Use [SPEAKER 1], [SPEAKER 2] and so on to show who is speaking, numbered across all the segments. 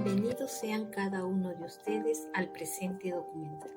[SPEAKER 1] Bienvenidos sean cada uno de ustedes al presente documental.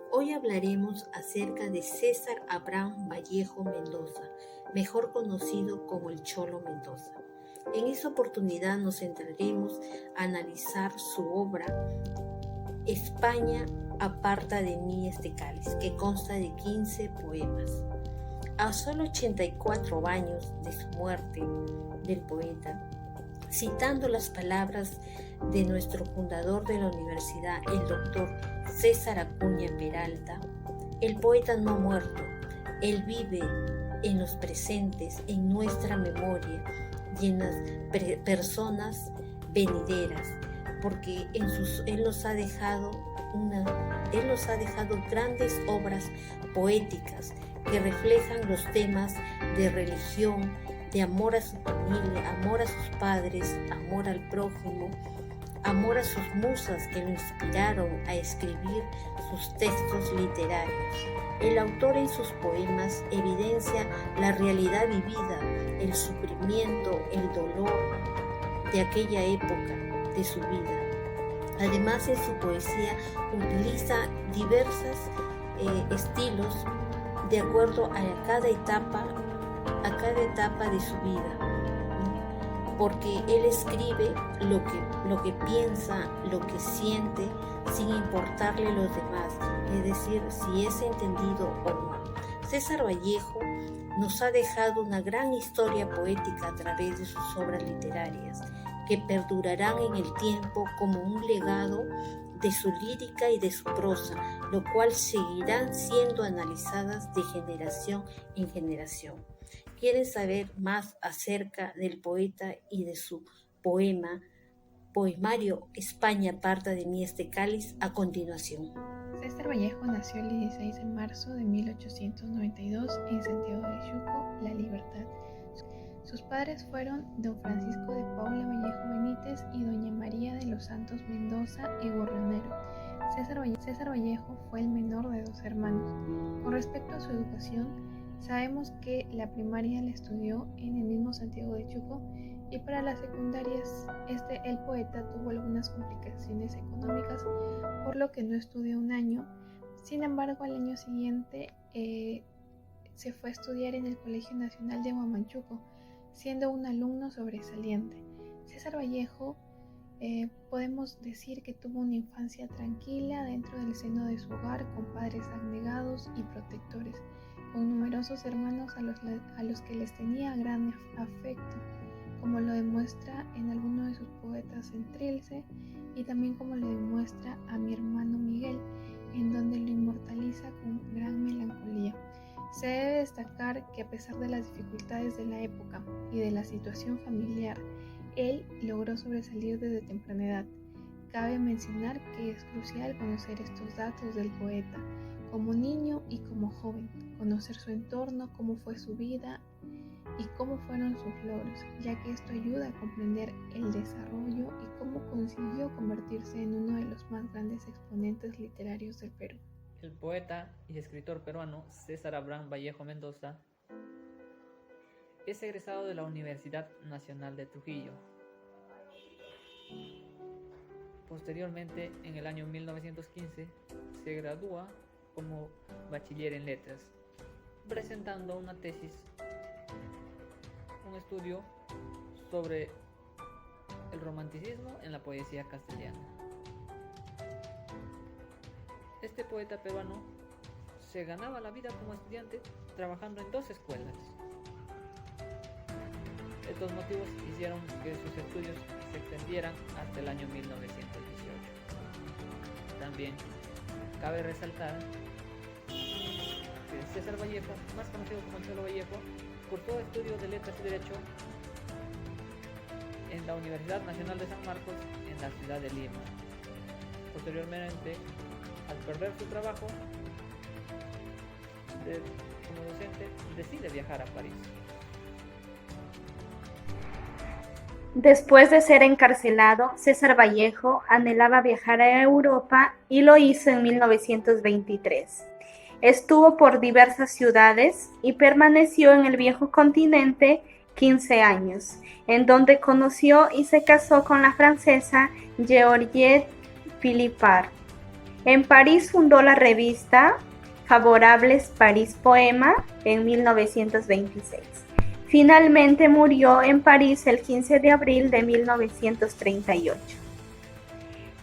[SPEAKER 1] Hoy hablaremos acerca de César Abraham Vallejo Mendoza, mejor conocido como el Cholo Mendoza. En esta oportunidad nos centraremos a analizar su obra España aparta de mí este cáliz, que consta de 15 poemas. A solo 84 años de su muerte del poeta, citando las palabras de nuestro fundador de la universidad, el doctor César Acuña Peralta, el poeta no ha muerto, él vive en los presentes, en nuestra memoria y en las personas venideras, porque él nos ha dejado grandes obras poéticas que reflejan los temas de religión, de amor a su familia, amor a sus padres, amor al prójimo, amor a sus musas que lo inspiraron a escribir sus textos literarios. El autor en sus poemas evidencia la realidad vivida, el sufrimiento, el dolor de aquella época de su vida. Además, en su poesía utiliza diversos estilos de acuerdo a cada etapa de su vida, porque él escribe lo que piensa, lo que siente, sin importarle los demás, es decir, si es entendido o no. César Vallejo nos ha dejado una gran historia poética a través de sus obras literarias, que perdurarán en el tiempo como un legado de su lírica y de su prosa, lo cual seguirán siendo analizadas de generación en generación. ¿Quieren saber más acerca del poeta y de su poemario España aparta de mí este cáliz? A continuación.
[SPEAKER 2] César Vallejo nació el 16 de marzo de 1892 en Santiago de Chuco, La Libertad. Sus padres fueron don Francisco de Paula Vallejo Benítez y doña María de los Santos Mendoza y Gorrionero. César Vallejo fue el menor de dos hermanos. Con respecto a su educación, sabemos que la primaria la estudió en el mismo Santiago de Chuco y para las secundarias el poeta tuvo algunas complicaciones económicas, por lo que no estudió un año. Sin embargo, al año siguiente se fue a estudiar en el Colegio Nacional de Huamachuco, siendo un alumno sobresaliente. César Vallejo podemos decir que tuvo una infancia tranquila dentro del seno de su hogar, con padres abnegados y protectores, con numerosos hermanos a los que les tenía gran afecto, como lo demuestra en alguno de sus poetas en Trilce, y también como lo demuestra a Mi hermano Miguel, en donde lo inmortaliza con gran melancolía. Se debe destacar que a pesar de las dificultades de la época y de la situación familiar, él logró sobresalir desde temprana edad. Cabe mencionar que es crucial conocer estos datos del poeta, como niño y como joven, conocer su entorno, cómo fue su vida y cómo fueron sus logros, ya que esto ayuda a comprender el desarrollo y cómo consiguió convertirse en uno de los más grandes exponentes literarios del Perú.
[SPEAKER 3] El poeta y escritor peruano César Abraham Vallejo Mendoza es egresado de la Universidad Nacional de Trujillo. Posteriormente, en el año 1915, se gradúa como bachiller en letras, presentando una tesis, un estudio sobre el romanticismo en la poesía castellana. Este poeta peruano se ganaba la vida como estudiante trabajando en 2 escuelas. Estos motivos hicieron que sus estudios se extendieran hasta el año 1918. También cabe resaltar que César Vallejo, más conocido como el Cholo Vallejo, cursó estudios de Letras y Derecho en la Universidad Nacional de San Marcos, en la ciudad de Lima. Posteriormente, al perder su trabajo como docente, decide viajar a París.
[SPEAKER 4] Después de ser encarcelado, César Vallejo anhelaba viajar a Europa y lo hizo en 1923. Estuvo por diversas ciudades y permaneció en el viejo continente 15 años, en donde conoció y se casó con la francesa Georgette Philippard. En París fundó la revista Favorables París Poema en 1926. Finalmente murió en París el 15 de abril de 1938.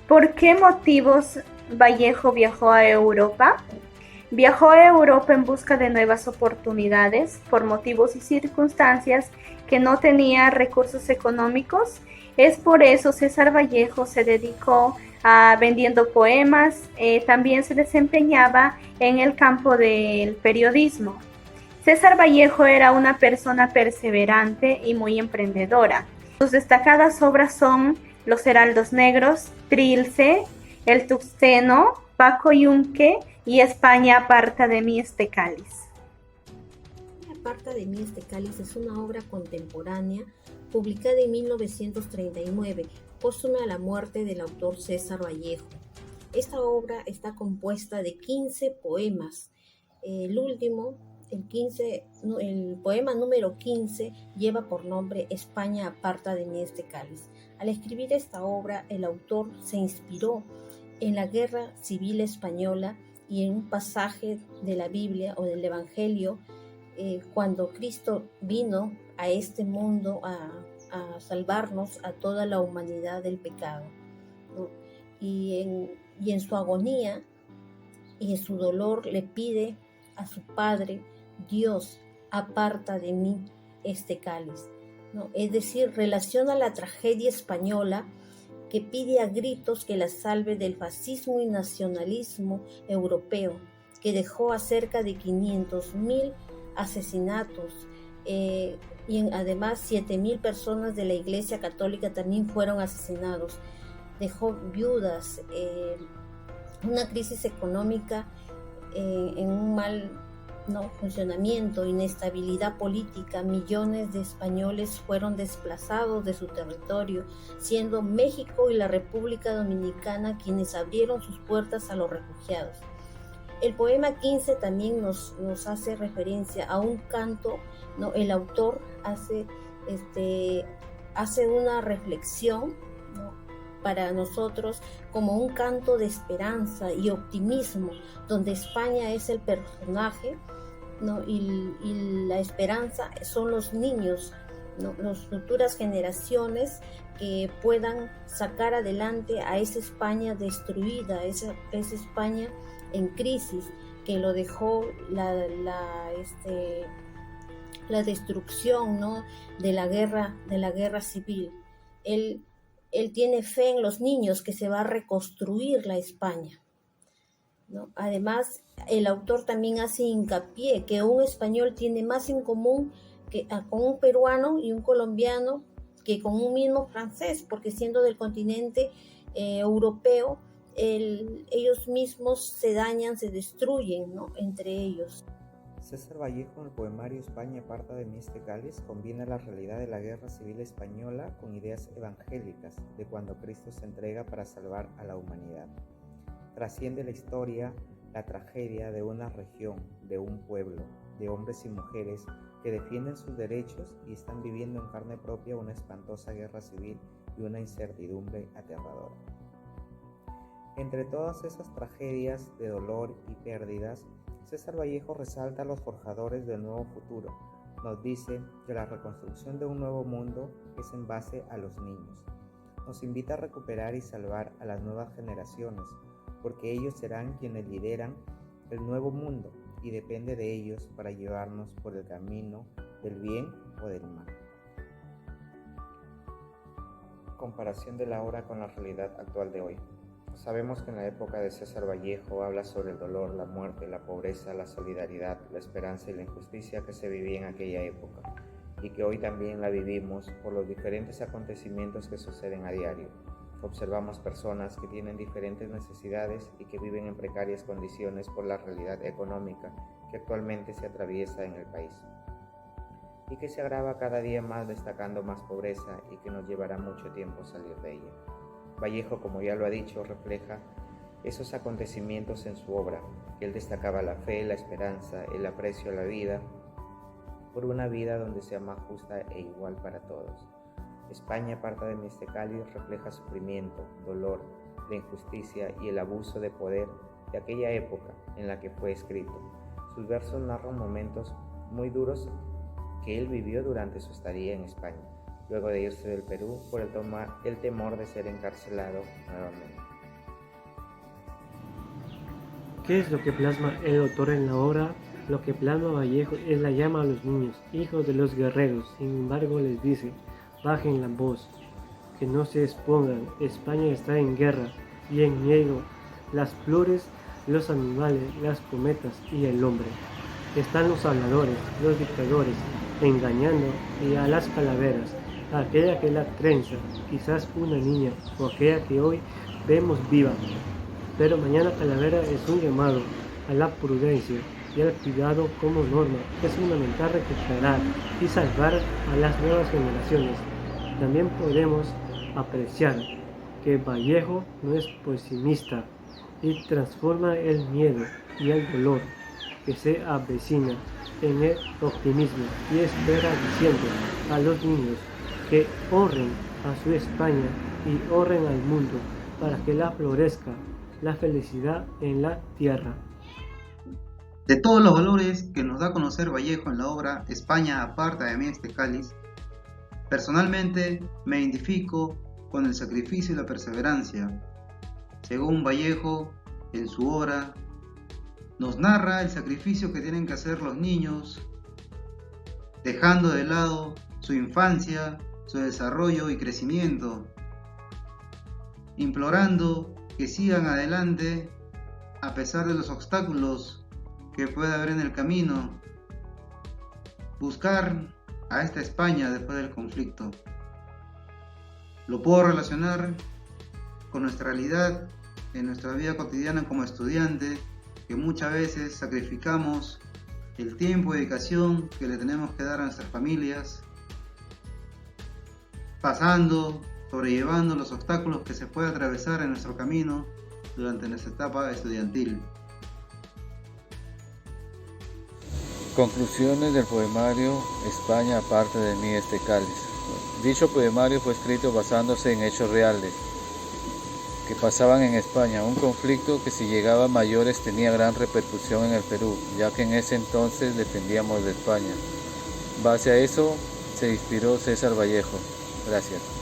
[SPEAKER 4] ¿Por qué motivos Vallejo viajó a Europa? Viajó a Europa en busca de nuevas oportunidades por motivos y circunstancias que no tenía recursos económicos. Es por eso César Vallejo se dedicó a vendiendo poemas, también se desempeñaba en el campo del periodismo. César Vallejo era una persona perseverante y muy emprendedora. Sus destacadas obras son Los Heraldos Negros, Trilce, El Tuxteno, Paco Yunque y España aparta de mí este cáliz.
[SPEAKER 1] Aparta de mí este cáliz es una obra contemporánea publicada en 1939, póstuma a la muerte del autor César Vallejo. Esta obra está compuesta de 15 poemas. El último, el poema número 15, lleva por nombre España aparta de mí este cáliz. Al escribir esta obra, el autor se inspiró en la Guerra Civil Española y en un pasaje de la Biblia o del Evangelio, cuando Cristo vino a este mundo a salvarnos a toda la humanidad del pecado, ¿no? Y en su agonía y en su dolor le pide a su Padre: Dios, aparta de mí este cáliz, ¿no? Es decir, relaciona la tragedia española que pide a gritos que la salve del fascismo y nacionalismo europeo, que dejó a cerca de 500,000 asesinatos, y además 7,000 personas de la Iglesia Católica también fueron asesinados. Dejó viudas, una crisis económica en un mal funcionamiento, inestabilidad política. Millones de españoles fueron desplazados de su territorio, siendo México y la República Dominicana quienes abrieron sus puertas a los refugiados. El poema 15 también nos hace referencia a un canto, ¿no? El autor hace una reflexión, ¿no?, para nosotros como un canto de esperanza y optimismo, donde España es el personaje, ¿no? Y la esperanza son los niños, ¿no?, las futuras generaciones que puedan sacar adelante a esa España destruida, esa España en crisis, que lo dejó la destrucción, ¿no?, de la guerra civil. Él tiene fe en los niños, que se va a reconstruir la España, ¿no? Además, el autor también hace hincapié que un español tiene más en común con un peruano y un colombiano que con un mismo francés, porque siendo del continente europeo, ellos mismos se dañan, se destruyen, ¿no?, entre ellos.
[SPEAKER 5] César Vallejo, en el poemario España aparta de mí este cáliz, combina la realidad de la Guerra Civil Española con ideas evangélicas de cuando Cristo se entrega para salvar a la humanidad. Trasciende la historia, la tragedia de una región, de un pueblo, de hombres y mujeres que defienden sus derechos y están viviendo en carne propia una espantosa guerra civil y una incertidumbre aterradora. Entre todas esas tragedias de dolor y pérdidas, César Vallejo resalta a los forjadores del nuevo futuro. Nos dice que la reconstrucción de un nuevo mundo es en base a los niños. Nos invita a recuperar y salvar a las nuevas generaciones, porque ellos serán quienes lideran el nuevo mundo y depende de ellos para llevarnos por el camino del bien o del mal. Comparación de la obra con la realidad actual de hoy. Sabemos que en la época de César Vallejo habla sobre el dolor, la muerte, la pobreza, la solidaridad, la esperanza y la injusticia que se vivía en aquella época, y que hoy también la vivimos por los diferentes acontecimientos que suceden a diario. Observamos personas que tienen diferentes necesidades y que viven en precarias condiciones por la realidad económica que actualmente se atraviesa en el país, y que se agrava cada día más, destacando más pobreza y que nos llevará mucho tiempo salir de ella. Vallejo, como ya lo ha dicho, refleja esos acontecimientos en su obra. Él destacaba la fe, la esperanza, el aprecio a la vida, por una vida donde sea más justa e igual para todos. España aparta de mí este cáliz refleja sufrimiento, dolor, la injusticia y el abuso de poder de aquella época en la que fue escrito. Sus versos narran momentos muy duros que él vivió durante su estadía en España, luego de irse del Perú por el temor de ser encarcelado nuevamente.
[SPEAKER 6] ¿Qué es lo que plasma el autor en la obra? Lo que plasma Vallejo es la llama a los niños, hijos de los guerreros. Sin embargo, les dice: bajen la voz, que no se expongan. España está en guerra y en medio las flores, los animales, las cometas y el hombre. Están los habladores, los dictadores, engañando, y a las calaveras, a aquella que la trenza, quizás una niña, o aquella que hoy vemos viva. Pero mañana calavera es un llamado a la prudencia y al cuidado como norma. Es fundamental recuperar y salvar a las nuevas generaciones. También podemos apreciar que Vallejo no es pesimista y transforma el miedo y el dolor que se avecina en el optimismo y espera, diciendo a los niños que honren a su España y honren al mundo para que la florezca la felicidad en la tierra.
[SPEAKER 7] De todos los valores que nos da a conocer Vallejo en la obra España aparta de mí este cáliz, personalmente me identifico con el sacrificio y la perseverancia. Según Vallejo, en su obra, nos narra el sacrificio que tienen que hacer los niños, dejando de lado su infancia, su desarrollo y crecimiento, implorando que sigan adelante a pesar de los obstáculos que puede haber en el camino, buscar a esta España después del conflicto. Lo puedo relacionar con nuestra realidad en nuestra vida cotidiana como estudiante, que muchas veces sacrificamos el tiempo y dedicación que le tenemos que dar a nuestras familias, sobrellevando los obstáculos que se puede atravesar en nuestro camino durante nuestra etapa estudiantil.
[SPEAKER 8] Conclusiones del poemario España aparte de mí este cáliz. Dicho poemario fue escrito basándose en hechos reales que pasaban en España, un conflicto que si llegaba a mayores tenía gran repercusión en el Perú, ya que en ese entonces dependíamos de España. Base a eso se inspiró César Vallejo. Gracias.